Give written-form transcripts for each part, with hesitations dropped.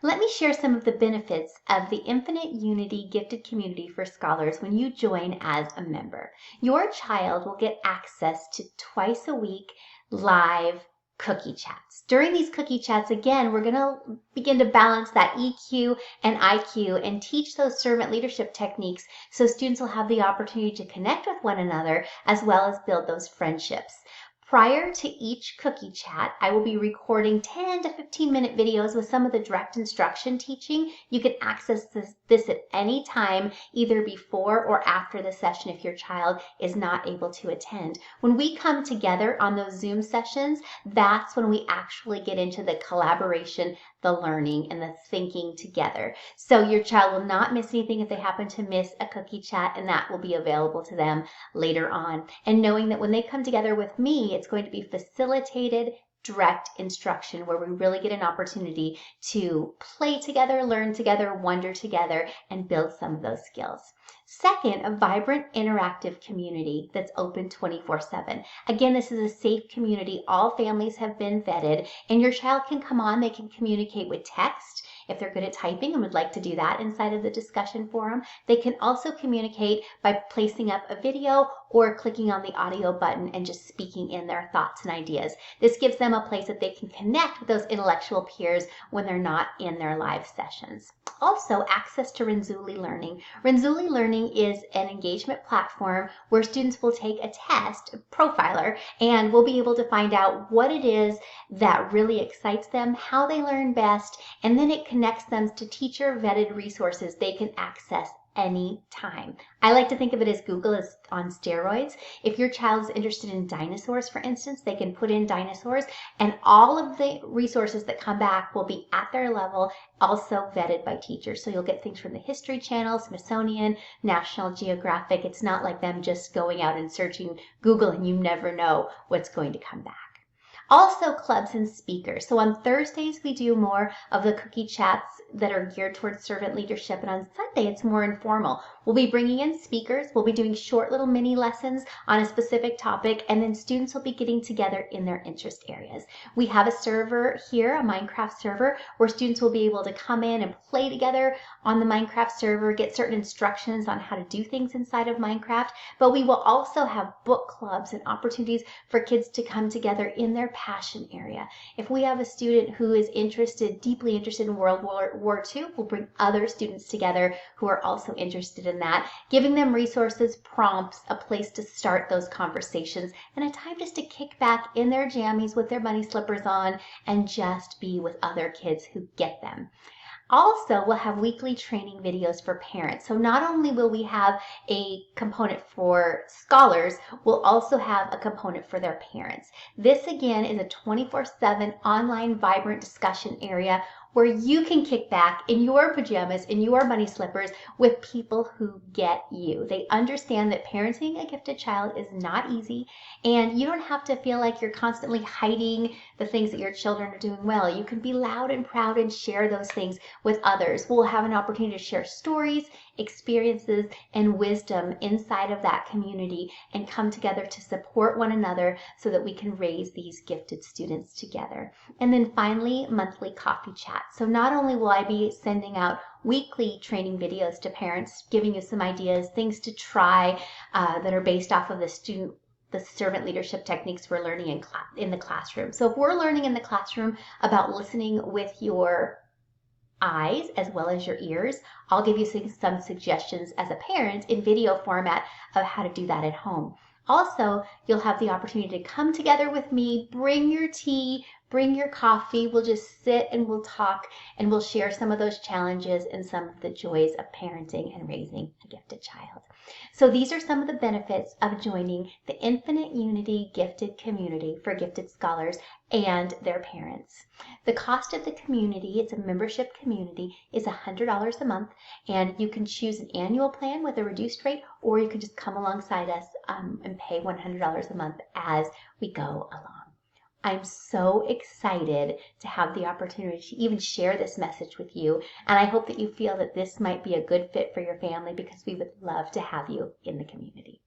Let me share some of the benefits of the Infinite Unity Gifted Community for Scholars when you join as a member. Your child will get access to twice a week live cookie chats. During these cookie chats, again, we're going to begin to balance that EQ and IQ and teach those servant leadership techniques so students will have the opportunity to connect with one another as well as build those friendships. Prior to each cookie chat, I will be recording 10 to 15-minute videos with some of the direct instruction teaching. You can access this at any time, either before or after the session if your child is not able to attend. When we come together on those Zoom sessions, that's when we actually get into the collaboration, the learning, and the thinking together. So your child will not miss anything if they happen to miss a cookie chat, and that will be available to them later on. And knowing that when they come together with me, it's going to be facilitated direct instruction where we really get an opportunity to play together, learn together, wonder together, and build some of those skills. Second, a vibrant, interactive community that's open 24/7. Again, this is a safe community. All families have been vetted, and your child can come on. They can communicate with text if they're good at typing and would like to do that inside of the discussion forum. They can also communicate by placing up a video or clicking on the audio button and just speaking in their thoughts and ideas. This gives them a place that they can connect with those intellectual peers when they're not in their live sessions. Also, access to Renzulli Learning. Renzulli Learning is an engagement platform where students will take a test, a profiler, and we'll be able to find out what it is that really excites them, how they learn best, and then it connects them to teacher-vetted resources they can access anytime. I like to think of it as Google is on steroids. If your child is interested in dinosaurs, for instance, they can put in dinosaurs, and all of the resources that come back will be at their level, also vetted by teachers. So you'll get things from the History Channel, Smithsonian, National Geographic. It's not like them just going out and searching Google and you never know what's going to come back. Also, clubs and speakers. So on Thursdays, we do more of the cookie chats that are geared towards servant leadership, and on Sunday, it's more informal. We'll be bringing in speakers. We'll be doing short little mini lessons on a specific topic, and then students will be getting together in their interest areas. We have a server here, a Minecraft server, where students will be able to come in and play together on the Minecraft server, get certain instructions on how to do things inside of Minecraft, but we will also have book clubs and opportunities for kids to come together in their passion area. If we have a student who is deeply interested in World War II, we'll bring other students together who are also interested in that, giving them resources, prompts, a place to start those conversations, and a time just to kick back in their jammies with their bunny slippers on and just be with other kids who get them. Also, we'll have weekly training videos for parents. So not only will we have a component for scholars, we'll also have a component for their parents. This again is a 24/7 online vibrant discussion area where you can kick back in your pajamas, in your bunny slippers with people who get you. They understand that parenting a gifted child is not easy, and you don't have to feel like you're constantly hiding the things that your children are doing well. You can be loud and proud and share those things with others. We'll have an opportunity to share stories, experiences, and wisdom inside of that community and come together to support one another so that we can raise these gifted students together. And then finally, monthly coffee chat. So not only will I be sending out weekly training videos to parents, giving you some ideas, things to try that are based off of the servant leadership techniques we're learning in the classroom. So if we're learning in the classroom about listening with your eyes as well as your ears, I'll give you some suggestions as a parent in video format of how to do that at home. Also, you'll have the opportunity to come together with me, bring your tea, bring your coffee. We'll just sit and we'll talk and we'll share some of those challenges and some of the joys of parenting and raising a gifted child. So these are some of the benefits of joining the Infinite Unity Gifted Community for Gifted Scholars and their parents. The cost of the community, it's a membership community, is $100 a month, and you can choose an annual plan with a reduced rate, or you can just come alongside us and pay $100 a month as we go along. I'm so excited to have the opportunity to even share this message with you, and I hope that you feel that this might be a good fit for your family because we would love to have you in the community.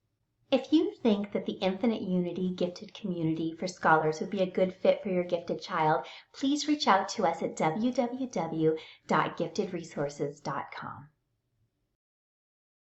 If you think that the Infinite Unity Gifted Community for Scholars would be a good fit for your gifted child, please reach out to us at www.giftedresources.com.